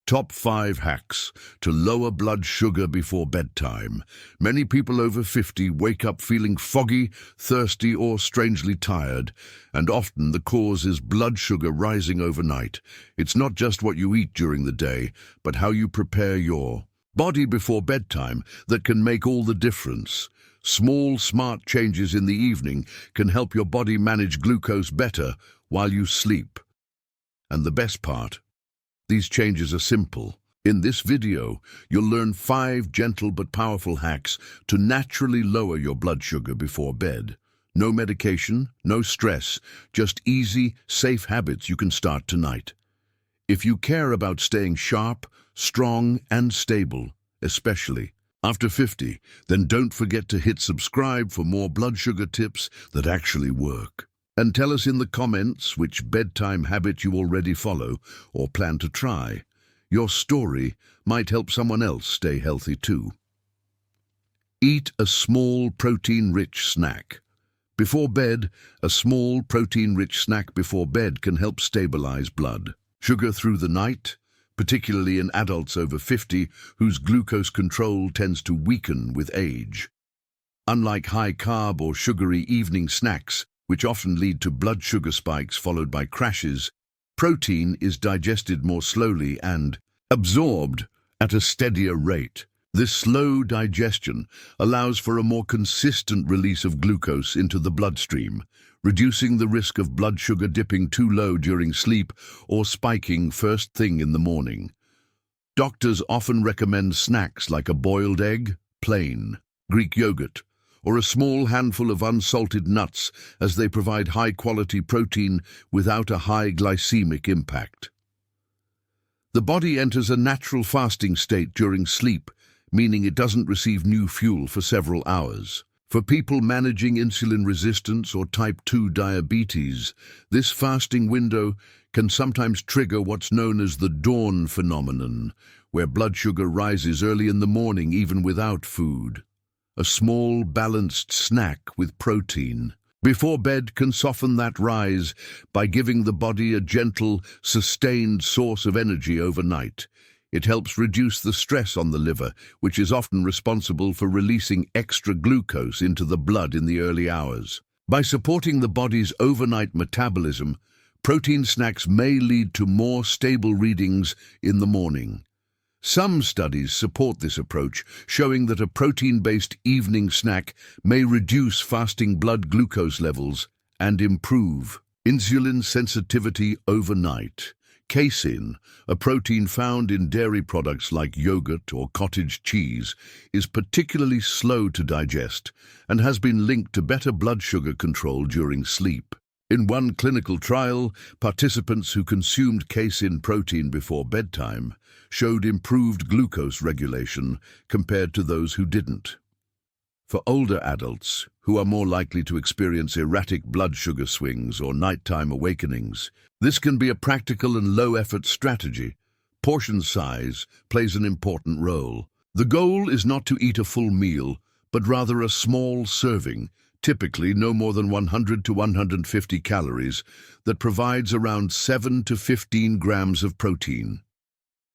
Top 5 hacks to lower blood sugar before bedtime. Many people over 50 wake up feeling foggy, thirsty, or strangely tired, and often the cause is blood sugar rising overnight. It's not just what you eat during the day, but how you prepare your body before bedtime that can make all the difference. Small, smart changes in the evening can help your body manage glucose better while you sleep. And the best part, these changes are simple. In this video, you'll learn 5 gentle but powerful hacks to naturally lower your blood sugar before bed. No medication, no stress, just easy, safe habits you can start tonight. If you care about staying sharp, strong, and stable, especially after 50, then don't forget to hit subscribe for more blood sugar tips that actually work. And tell us in the comments which bedtime habit you already follow or plan to try. Your story might help someone else stay healthy too. Eat a small protein-rich snack. Before bed, a small protein-rich snack before bed can help stabilize blood sugar through the night, particularly in adults over 50 whose glucose control tends to weaken with age. Unlike high-carb or sugary evening snacks, which often lead to blood sugar spikes followed by crashes, protein is digested more slowly and absorbed at a steadier rate. This slow digestion allows for a more consistent release of glucose into the bloodstream, reducing the risk of blood sugar dipping too low during sleep or spiking first thing in the morning. Doctors often recommend snacks like a boiled egg, plain, Greek yogurt, or a small handful of unsalted nuts as they provide high-quality protein without a high glycemic impact. The body enters a natural fasting state during sleep, meaning it doesn't receive new fuel for several hours. For people managing insulin resistance or type 2 diabetes, this fasting window can sometimes trigger what's known as the dawn phenomenon, where blood sugar rises early in the morning even without food. A small, balanced snack with protein before bed can soften that rise by giving the body a gentle, sustained source of energy overnight. It helps reduce the stress on the liver, which is often responsible for releasing extra glucose into the blood in the early hours. By supporting the body's overnight metabolism, protein snacks may lead to more stable readings in the morning. Some studies support this approach, showing that a protein-based evening snack may reduce fasting blood glucose levels and improve insulin sensitivity overnight. Casein, a protein found in dairy products like yogurt or cottage cheese, is particularly slow to digest and has been linked to better blood sugar control during sleep. In one clinical trial, participants who consumed casein protein before bedtime showed improved glucose regulation compared to those who didn't. For older adults, who are more likely to experience erratic blood sugar swings or nighttime awakenings, this can be a practical and low-effort strategy. Portion size plays an important role. The goal is not to eat a full meal, but rather a small serving, typically no more than 100 to 150 calories, that provides around 7 to 15 grams of protein.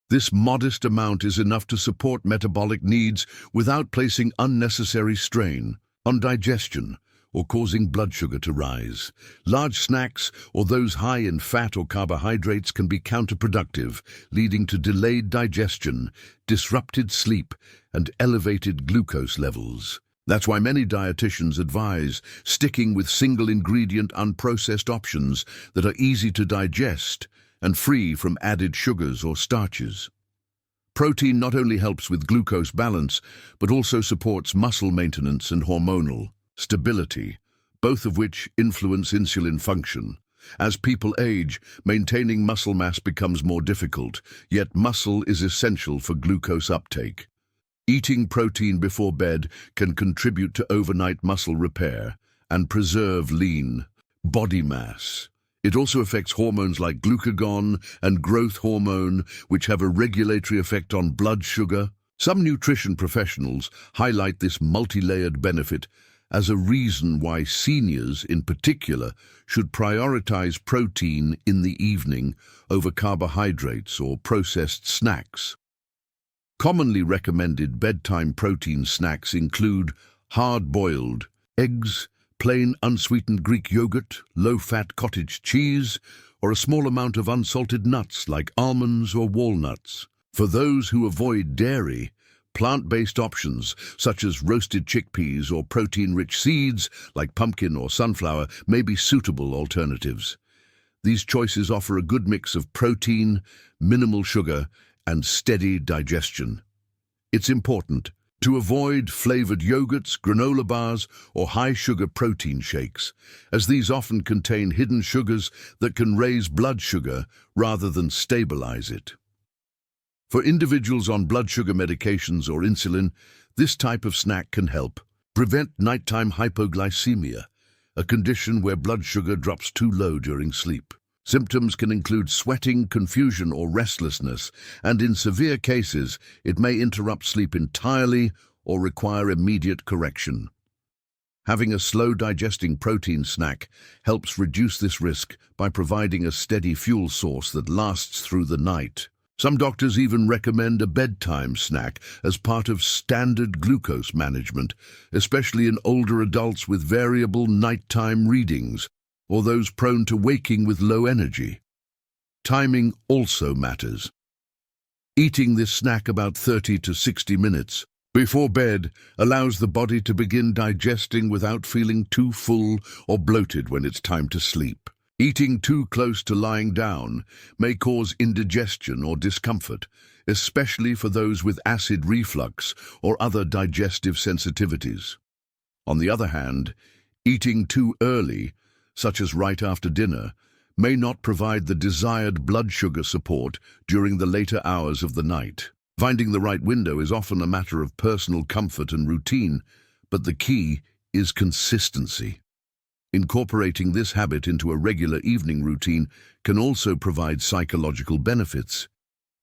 This modest amount is enough to support metabolic needs without placing unnecessary strain on digestion or causing blood sugar to rise. Large snacks, or those high in fat or carbohydrates, can be counterproductive, leading to delayed digestion, disrupted sleep, and elevated glucose levels. That's why many dietitians advise sticking with single-ingredient, unprocessed options that are easy to digest and free from added sugars or starches. Protein not only helps with glucose balance, but also supports muscle maintenance and hormonal stability, both of which influence insulin function. As people age, maintaining muscle mass becomes more difficult, yet muscle is essential for glucose uptake. Eating protein before bed can contribute to overnight muscle repair and preserve lean body mass. It also affects hormones like glucagon and growth hormone, which have a regulatory effect on blood sugar. Some nutrition professionals highlight this multi-layered benefit as a reason why seniors, in particular, should prioritize protein in the evening over carbohydrates or processed snacks. Commonly recommended bedtime protein snacks include hard-boiled eggs, plain unsweetened Greek yogurt, low-fat cottage cheese, or a small amount of unsalted nuts like almonds or walnuts. For those who avoid dairy, plant-based options such as roasted chickpeas or protein-rich seeds like pumpkin or sunflower may be suitable alternatives. These choices offer a good mix of protein, minimal sugar, and steady digestion. It's important to avoid flavored yogurts, granola bars, or high-sugar protein shakes, as these often contain hidden sugars that can raise blood sugar rather than stabilize it. For individuals on blood sugar medications or insulin, this type of snack can help prevent nighttime hypoglycemia, a condition where blood sugar drops too low during sleep. Symptoms can include sweating, confusion, or restlessness, and in severe cases, it may interrupt sleep entirely or require immediate correction. Having a slow-digesting protein snack helps reduce this risk by providing a steady fuel source that lasts through the night. Some doctors even recommend a bedtime snack as part of standard glucose management, especially in older adults with variable nighttime readings, or those prone to waking with low energy. Timing also matters. Eating this snack about 30 to 60 minutes before bed allows the body to begin digesting without feeling too full or bloated when it's time to sleep. Eating too close to lying down may cause indigestion or discomfort, especially for those with acid reflux or other digestive sensitivities. On the other hand, eating too early, such as right after dinner, may not provide the desired blood sugar support during the later hours of the night. Finding the right window is often a matter of personal comfort and routine, but the key is consistency. Incorporating this habit into a regular evening routine can also provide psychological benefits.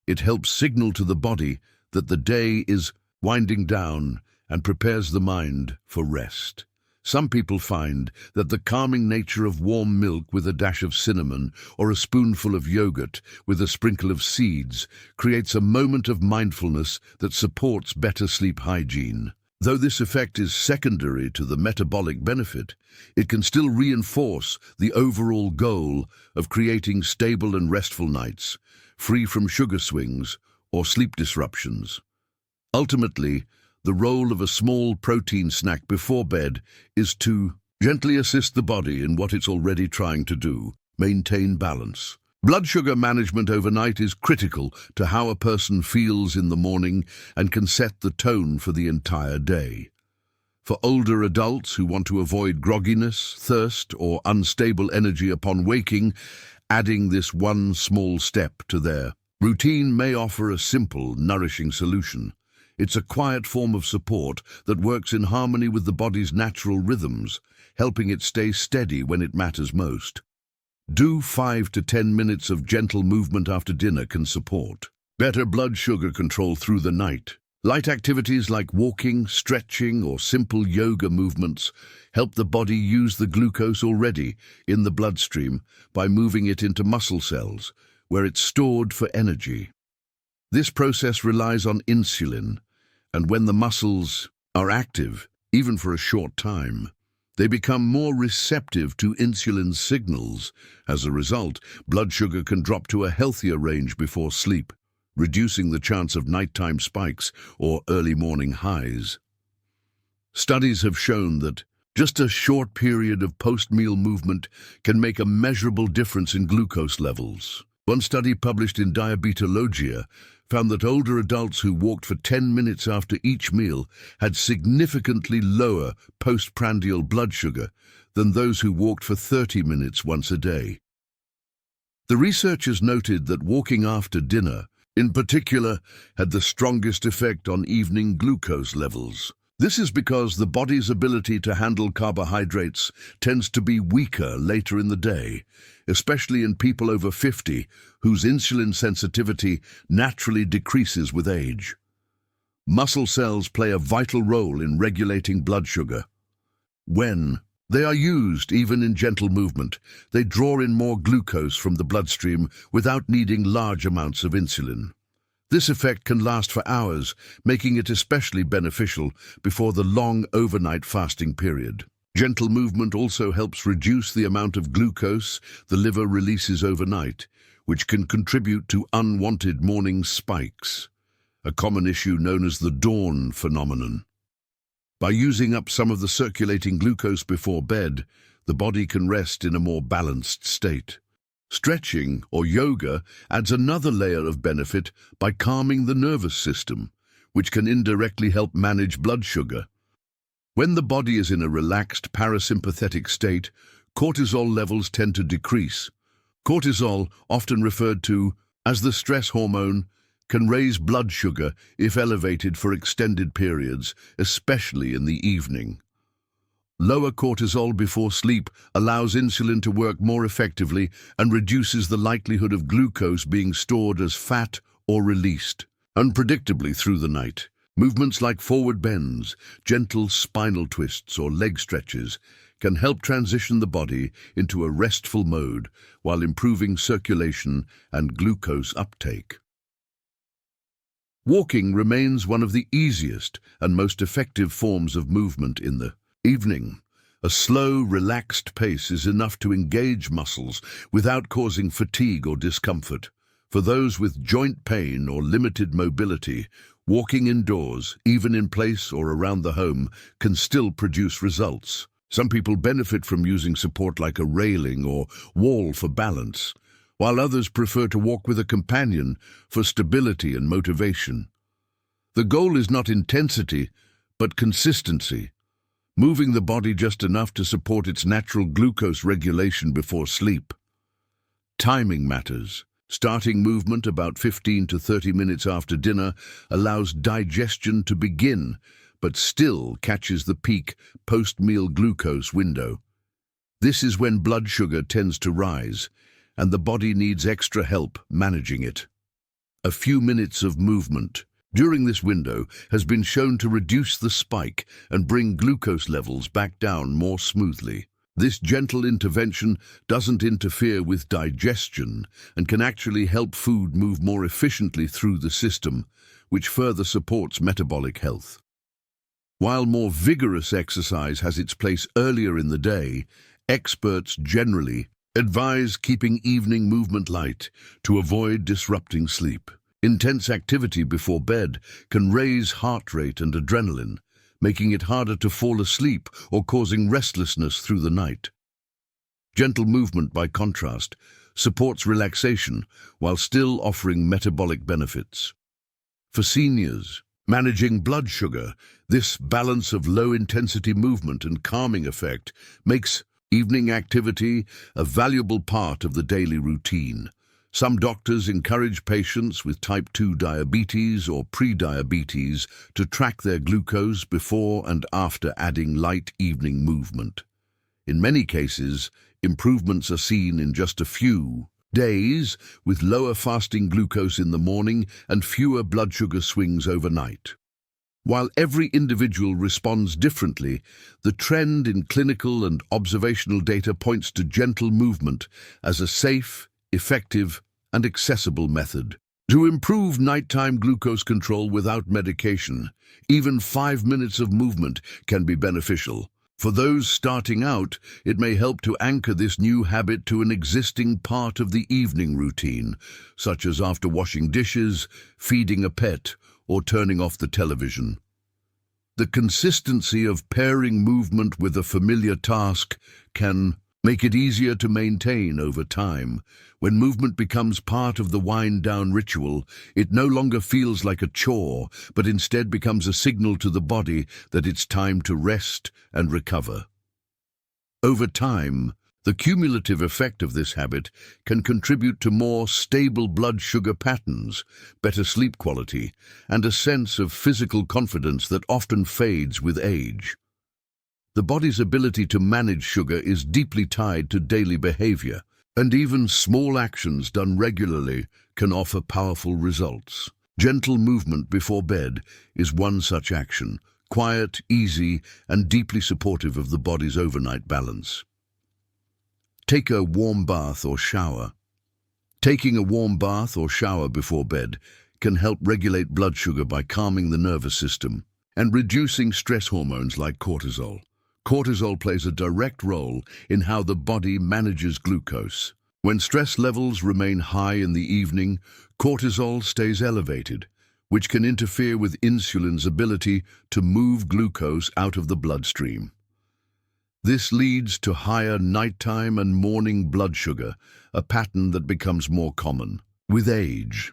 It helps signal to the body that the day is winding down and prepares the mind for rest. Some people find that the calming nature of warm milk with a dash of cinnamon or a spoonful of yogurt with a sprinkle of seeds creates a moment of mindfulness that supports better sleep hygiene. Though this effect is secondary to the metabolic benefit, it can still reinforce the overall goal of creating stable and restful nights, free from sugar swings or sleep disruptions. Ultimately, the role of a small protein snack before bed is to gently assist the body in what it's already trying to do, maintain balance. Blood sugar management overnight is critical to how a person feels in the morning and can set the tone for the entire day. For older adults who want to avoid grogginess, thirst, or unstable energy upon waking, adding this one small step to their routine may offer a simple, nourishing solution. It's a quiet form of support that works in harmony with the body's natural rhythms, helping it stay steady when it matters most. Do 5 to 10 minutes of gentle movement after dinner can support better blood sugar control through the night. Light activities like walking, stretching, or simple yoga movements help the body use the glucose already in the bloodstream by moving it into muscle cells, where it's stored for energy. This process relies on insulin, and when the muscles are active, even for a short time, they become more receptive to insulin signals. As a result, blood sugar can drop to a healthier range before sleep, reducing the chance of nighttime spikes or early morning highs. Studies have shown that just a short period of post-meal movement can make a measurable difference in glucose levels. One study published in Diabetologia found that older adults who walked for 10 minutes after each meal had significantly lower postprandial blood sugar than those who walked for 30 minutes once a day. The researchers noted that walking after dinner, in particular, had the strongest effect on evening glucose levels. This is because the body's ability to handle carbohydrates tends to be weaker later in the day, especially in people over 50 whose insulin sensitivity naturally decreases with age. Muscle cells play a vital role in regulating blood sugar. When they are used, even in gentle movement, they draw in more glucose from the bloodstream without needing large amounts of insulin. This effect can last for hours, making it especially beneficial before the long overnight fasting period. Gentle movement also helps reduce the amount of glucose the liver releases overnight, which can contribute to unwanted morning spikes, a common issue known as the dawn phenomenon. By using up some of the circulating glucose before bed, the body can rest in a more balanced state. Stretching or yoga adds another layer of benefit by calming the nervous system, which can indirectly help manage blood sugar. When the body is in a relaxed parasympathetic state, cortisol levels tend to decrease. Cortisol, often referred to as the stress hormone, can raise blood sugar if elevated for extended periods, especially in the evening. Lower cortisol before sleep allows insulin to work more effectively and reduces the likelihood of glucose being stored as fat or released unpredictably through the night. Movements like forward bends, gentle spinal twists, or leg stretches can help transition the body into a restful mode while improving circulation and glucose uptake. Walking remains one of the easiest and most effective forms of movement in the evening. A slow, relaxed pace is enough to engage muscles without causing fatigue or discomfort. For those with joint pain or limited mobility, walking indoors, even in place or around the home, can still produce results. Some people benefit from using support like a railing or wall for balance, while others prefer to walk with a companion for stability and motivation. The goal is not intensity, but consistency, moving the body just enough to support its natural glucose regulation before sleep. Timing matters. Starting movement about 15 to 30 minutes after dinner allows digestion to begin, but still catches the peak post-meal glucose window. This is when blood sugar tends to rise, and the body needs extra help managing it. A few minutes of movement during this window has been shown to reduce the spike and bring glucose levels back down more smoothly. This gentle intervention doesn't interfere with digestion and can actually help food move more efficiently through the system, which further supports metabolic health. While more vigorous exercise has its place earlier in the day, experts generally advise keeping evening movement light to avoid disrupting sleep. Intense activity before bed can raise heart rate and adrenaline, making it harder to fall asleep or causing restlessness through the night. Gentle movement, by contrast, supports relaxation while still offering metabolic benefits. For seniors managing blood sugar, this balance of low-intensity movement and calming effect makes evening activity a valuable part of the daily routine. Some doctors encourage patients with type 2 diabetes or pre-diabetes to track their glucose before and after adding light evening movement. In many cases, improvements are seen in just a few days, with lower fasting glucose in the morning and fewer blood sugar swings overnight. While every individual responds differently, the trend in clinical and observational data points to gentle movement as a safe, effective, and accessible method. To improve nighttime glucose control without medication, even 5 minutes of movement can be beneficial. For those starting out, it may help to anchor this new habit to an existing part of the evening routine, such as after washing dishes, feeding a pet, or turning off the television. The consistency of pairing movement with a familiar task can make it easier to maintain over time. When movement becomes part of the wind-down ritual, it no longer feels like a chore, but instead becomes a signal to the body that it's time to rest and recover. Over time, the cumulative effect of this habit can contribute to more stable blood sugar patterns, better sleep quality, and a sense of physical confidence that often fades with age. The body's ability to manage sugar is deeply tied to daily behavior, and even small actions done regularly can offer powerful results. Gentle movement before bed is one such action. quiet, easy, and deeply supportive of the body's overnight balance. Take a warm bath or shower. Taking a warm bath or shower before bed can help regulate blood sugar by calming the nervous system and reducing stress hormones like cortisol. Cortisol plays a direct role in how the body manages glucose. When stress levels remain high in the evening, cortisol stays elevated, which can interfere with insulin's ability to move glucose out of the bloodstream. This leads to higher nighttime and morning blood sugar, a pattern that becomes more common with age.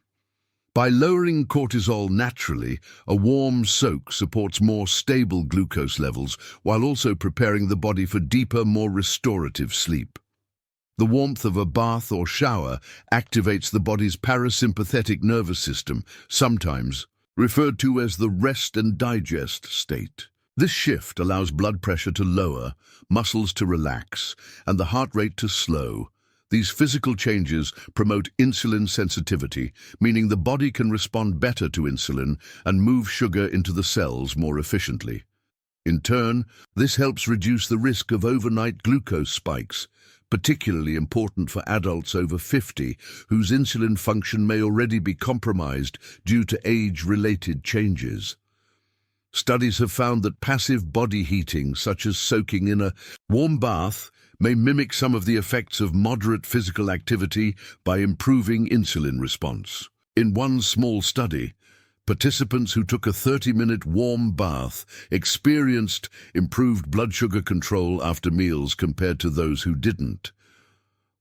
By lowering cortisol naturally, a warm soak supports more stable glucose levels while also preparing the body for deeper, more restorative sleep. The warmth of a bath or shower activates the body's parasympathetic nervous system, sometimes referred to as the rest and digest state. This shift allows blood pressure to lower, muscles to relax, and the heart rate to slow. These physical changes promote insulin sensitivity, meaning the body can respond better to insulin and move sugar into the cells more efficiently. In turn, this helps reduce the risk of overnight glucose spikes, particularly important for adults over 50 whose insulin function may already be compromised due to age-related changes. Studies have found that passive body heating, such as soaking in a warm bath, may mimic some of the effects of moderate physical activity by improving insulin response. In one small study, participants who took a 30-minute warm bath experienced improved blood sugar control after meals compared to those who didn't.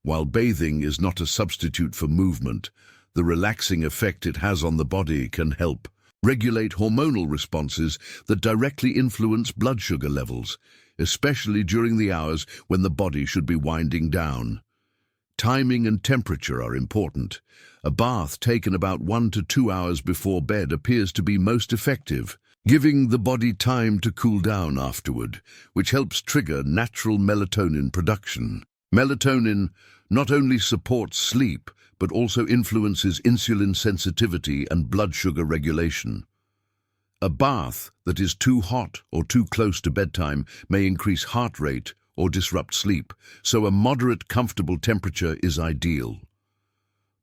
While bathing is not a substitute for movement, the relaxing effect it has on the body can help regulate hormonal responses that directly influence blood sugar levels, especially during the hours when the body should be winding down. Timing and temperature are important. A bath taken about 1 to 2 hours before bed appears to be most effective, giving the body time to cool down afterward, which helps trigger natural melatonin production. Melatonin not only supports sleep, but also influences insulin sensitivity and blood sugar regulation. A bath that is too hot or too close to bedtime may increase heart rate or disrupt sleep, so a moderate, comfortable temperature is ideal.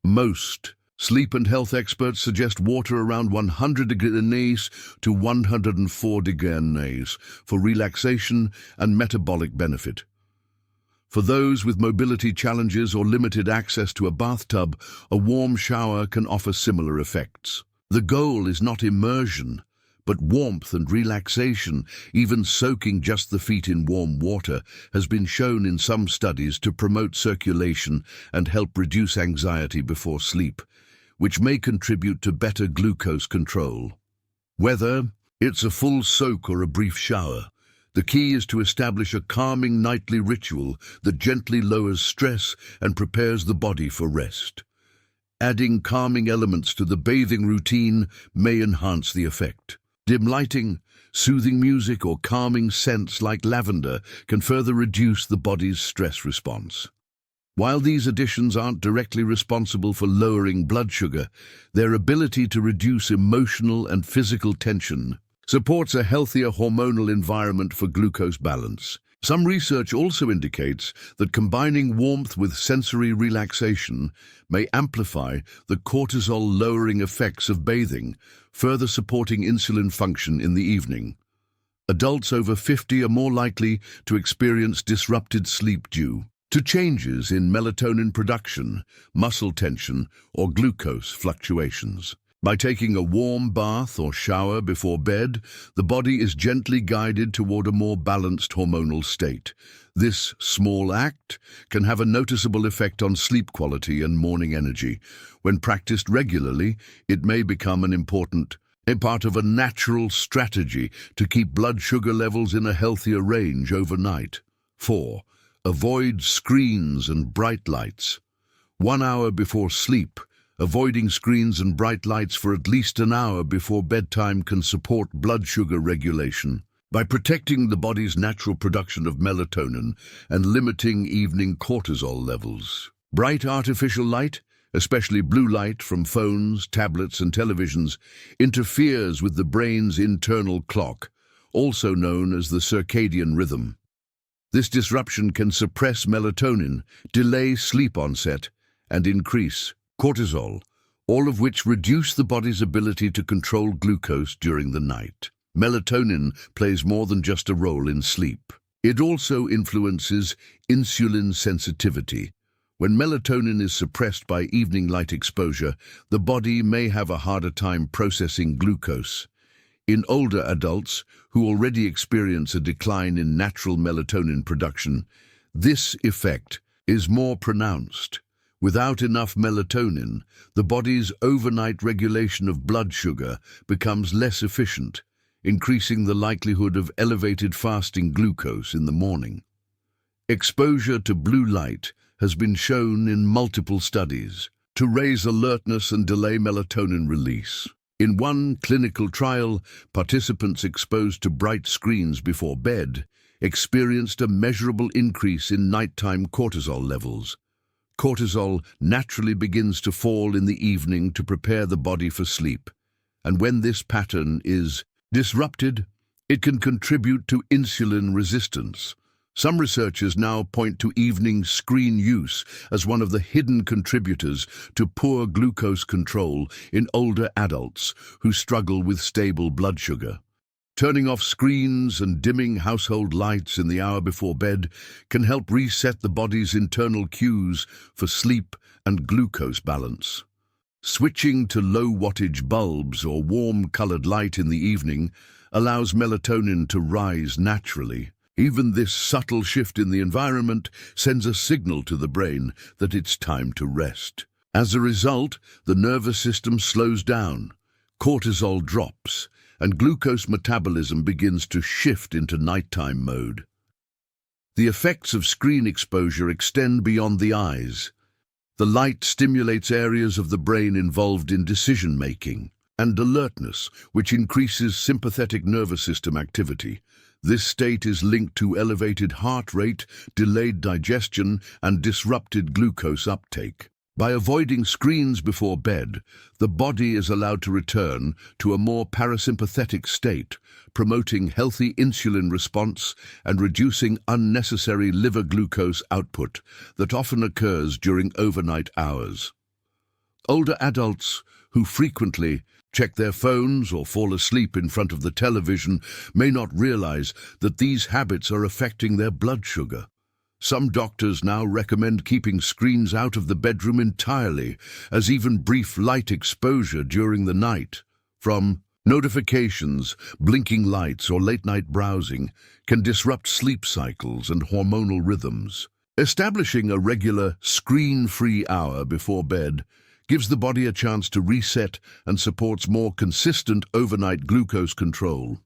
Most sleep and health experts suggest water around 100 degrees to 104 degrees for relaxation and metabolic benefit. For those with mobility challenges or limited access to a bathtub, a warm shower can offer similar effects. The goal is not immersion, but warmth and relaxation. Even soaking just the feet in warm water has been shown in some studies to promote circulation and help reduce anxiety before sleep, which may contribute to better glucose control. Whether it's a full soak or a brief shower, the key is to establish a calming nightly ritual that gently lowers stress and prepares the body for rest. Adding calming elements to the bathing routine may enhance the effect. Dim lighting, soothing music, or calming scents like lavender can further reduce the body's stress response. While these additions aren't directly responsible for lowering blood sugar, their ability to reduce emotional and physical tension supports a healthier hormonal environment for glucose balance. Some research also indicates that combining warmth with sensory relaxation may amplify the cortisol-lowering effects of bathing, further supporting insulin function in the evening. Adults over 50 are more likely to experience disrupted sleep due to changes in melatonin production, muscle tension, or glucose fluctuations. By taking a warm bath or shower before bed, the body is gently guided toward a more balanced hormonal state. This small act can have a noticeable effect on sleep quality and morning energy. When practiced regularly, it may become a part of a natural strategy to keep blood sugar levels in a healthier range overnight. 4. Avoid screens and bright lights. 1 hour before sleep, avoiding screens and bright lights for at least an hour before bedtime can support blood sugar regulation. By protecting the body's natural production of melatonin and limiting evening cortisol levels. Bright artificial light, especially blue light from phones, tablets, and televisions, interferes with the brain's internal clock, also known as the circadian rhythm. This disruption can suppress melatonin, delay sleep onset, and increase cortisol, all of which reduce the body's ability to control glucose during the night. Melatonin plays more than just a role in sleep. It also influences insulin sensitivity. When melatonin is suppressed by evening light exposure, the body may have a harder time processing glucose. In older adults who already experience a decline in natural melatonin production, this effect is more pronounced. Without enough melatonin, the body's overnight regulation of blood sugar becomes less efficient, increasing the likelihood of elevated fasting glucose in the morning. Exposure to blue light has been shown in multiple studies to raise alertness and delay melatonin release. In one clinical trial, participants exposed to bright screens before bed experienced a measurable increase in nighttime cortisol levels. Cortisol naturally begins to fall in the evening to prepare the body for sleep, and when this pattern is disrupted, it can contribute to insulin resistance. Some researchers now point to evening screen use as one of the hidden contributors to poor glucose control in older adults who struggle with stable blood sugar. Turning off screens and dimming household lights in the hour before bed can help reset the body's internal cues for sleep and glucose balance. Switching to low-wattage bulbs or warm-colored light in the evening allows melatonin to rise naturally. Even this subtle shift in the environment sends a signal to the brain that it's time to rest. As a result, the nervous system slows down, cortisol drops, and glucose metabolism begins to shift into nighttime mode. The effects of screen exposure extend beyond the eyes. The light stimulates areas of the brain involved in decision-making and alertness, which increases sympathetic nervous system activity. This state is linked to elevated heart rate, delayed digestion, and disrupted glucose uptake. By avoiding screens before bed, the body is allowed to return to a more parasympathetic state, promoting healthy insulin response and reducing unnecessary liver glucose output that often occurs during overnight hours. Older adults who frequently check their phones or fall asleep in front of the television may not realize that these habits are affecting their blood sugar. Some doctors now recommend keeping screens out of the bedroom entirely, as even brief light exposure during the night, from notifications, blinking lights, or late-night browsing, can disrupt sleep cycles and hormonal rhythms. Establishing a regular, screen-free hour before bed gives the body a chance to reset and supports more consistent overnight glucose control.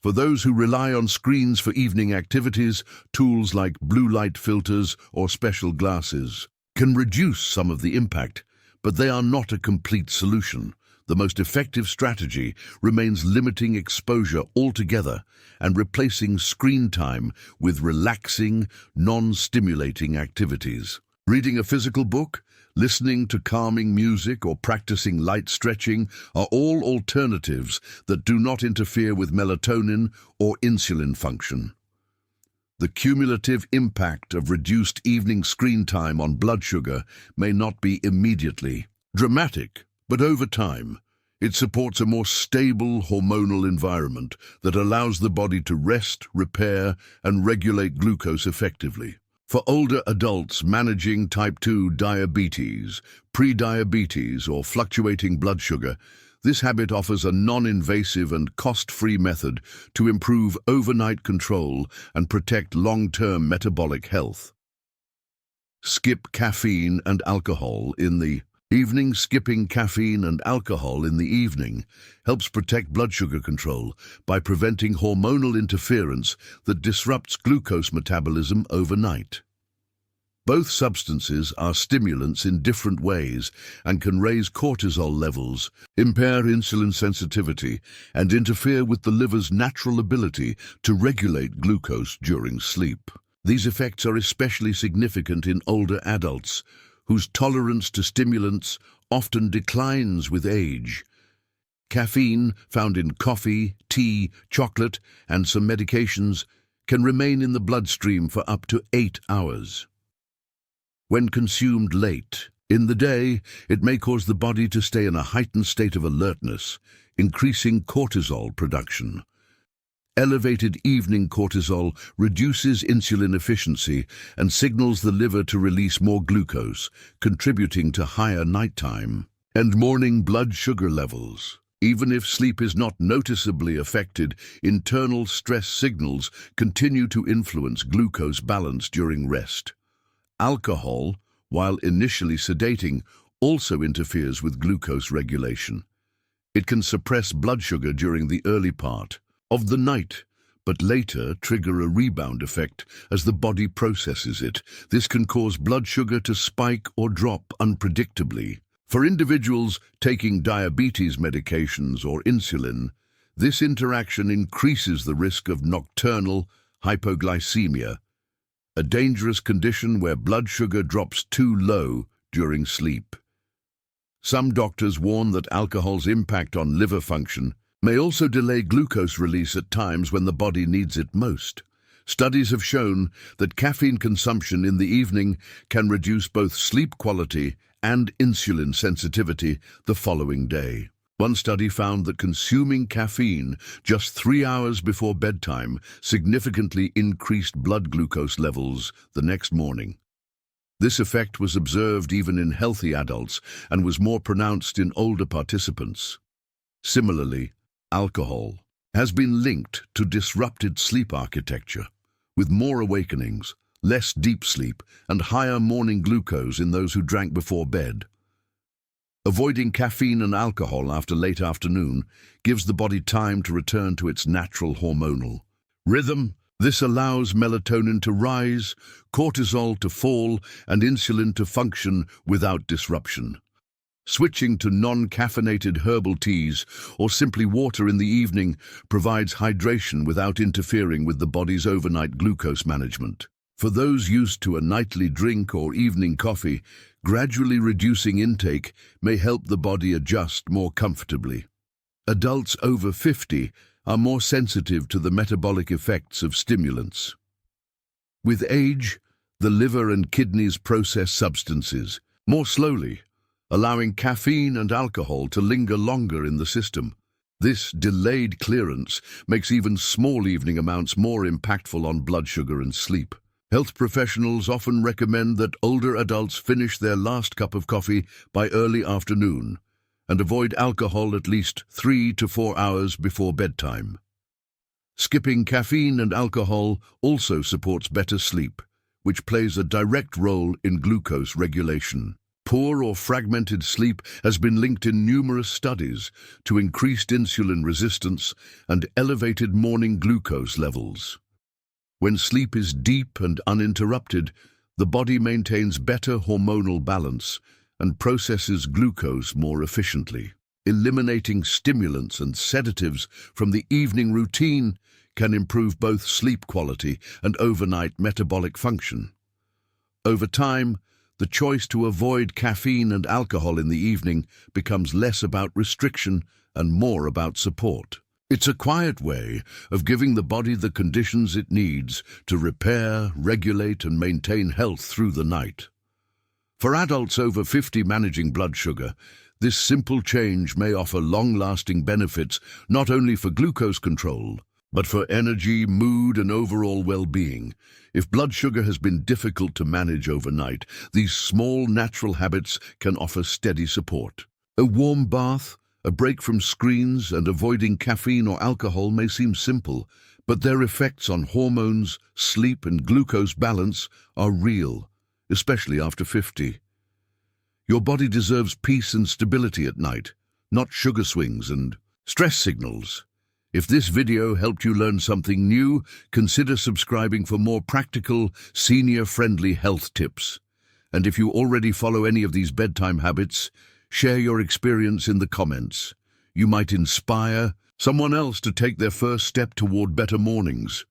For those who rely on screens for evening activities, tools like blue light filters or special glasses can reduce some of the impact, but they are not a complete solution. The most effective strategy remains limiting exposure altogether and replacing screen time with relaxing, non-stimulating activities. Reading a physical book, listening to calming music, or practicing light stretching are all alternatives that do not interfere with melatonin or insulin function. The cumulative impact of reduced evening screen time on blood sugar may not be immediately dramatic, but over time, it supports a more stable hormonal environment that allows the body to rest, repair, and regulate glucose effectively. For older adults managing type 2 diabetes, prediabetes, or fluctuating blood sugar, this habit offers a non-invasive and cost-free method to improve overnight control and protect long-term metabolic health. Skip caffeine and alcohol in the evening. Skipping caffeine and alcohol in the evening helps protect blood sugar control by preventing hormonal interference that disrupts glucose metabolism overnight. Both substances are stimulants in different ways and can raise cortisol levels, impair insulin sensitivity, and interfere with the liver's natural ability to regulate glucose during sleep. These effects are especially significant in older adults, whose tolerance to stimulants often declines with age. caffeine found in coffee, tea, chocolate, and some medications can remain in the bloodstream for up to 8 hours. When consumed late in the day, it may cause the body to stay in a heightened state of alertness, increasing cortisol production. Elevated evening cortisol reduces insulin efficiency and signals the liver to release more glucose, contributing to higher nighttime and morning blood sugar levels. Even if sleep is not noticeably affected, internal stress signals continue to influence glucose balance during rest. Alcohol, while initially sedating, also interferes with glucose regulation. It can suppress blood sugar during the early part of the night, but later trigger a rebound effect as the body processes it. This can cause blood sugar to spike or drop unpredictably. For individuals taking diabetes medications or insulin, this interaction increases the risk of nocturnal hypoglycemia, a dangerous condition where blood sugar drops too low during sleep. Some doctors warn that alcohol's impact on liver function may also delay glucose release at times when the body needs it most. Studies have shown that caffeine consumption in the evening can reduce both sleep quality and insulin sensitivity the following day. One study found that consuming caffeine just 3 hours before bedtime significantly increased blood glucose levels the next morning. This effect was observed even in healthy adults and was more pronounced in older participants. Similarly, alcohol has been linked to disrupted sleep architecture, with more awakenings, less deep sleep, and higher morning glucose in those who drank before bed. Avoiding caffeine and alcohol after late afternoon gives the body time to return to its natural hormonal rhythm. This allows melatonin to rise, cortisol to fall, and insulin to function without disruption. Switching to non-caffeinated herbal teas or simply water in the evening provides hydration without interfering with the body's overnight glucose management. For those used to a nightly drink or evening coffee, gradually reducing intake may help the body adjust more comfortably. Adults over 50 are more sensitive to the metabolic effects of stimulants. With age, the liver and kidneys process substances more slowly, allowing caffeine and alcohol to linger longer in the system. This delayed clearance makes even small evening amounts more impactful on blood sugar and sleep. Health professionals often recommend that older adults finish their last cup of coffee by early afternoon and avoid alcohol at least 3 to 4 hours before bedtime. Skipping caffeine and alcohol also supports better sleep, which plays a direct role in glucose regulation. Poor or fragmented sleep has been linked in numerous studies to increased insulin resistance and elevated morning glucose levels. When sleep is deep and uninterrupted, the body maintains better hormonal balance and processes glucose more efficiently. Eliminating stimulants and sedatives from the evening routine can improve both sleep quality and overnight metabolic function. Over time, the choice to avoid caffeine and alcohol in the evening becomes less about restriction and more about support. It's a quiet way of giving the body the conditions it needs to repair, regulate, and maintain health through the night. For adults over 50 managing blood sugar, this simple change may offer long-lasting benefits not only for glucose control, but for energy, mood, and overall well-being. If blood sugar has been difficult to manage overnight, these small natural habits can offer steady support. A warm bath, a break from screens, and avoiding caffeine or alcohol may seem simple, but their effects on hormones, sleep, and glucose balance are real, especially after 50. Your body deserves peace and stability at night, not sugar swings and stress signals. If this video helped you learn something new, consider subscribing for more practical, senior-friendly health tips. And if you already follow any of these bedtime habits, share your experience in the comments. You might inspire someone else to take their first step toward better mornings.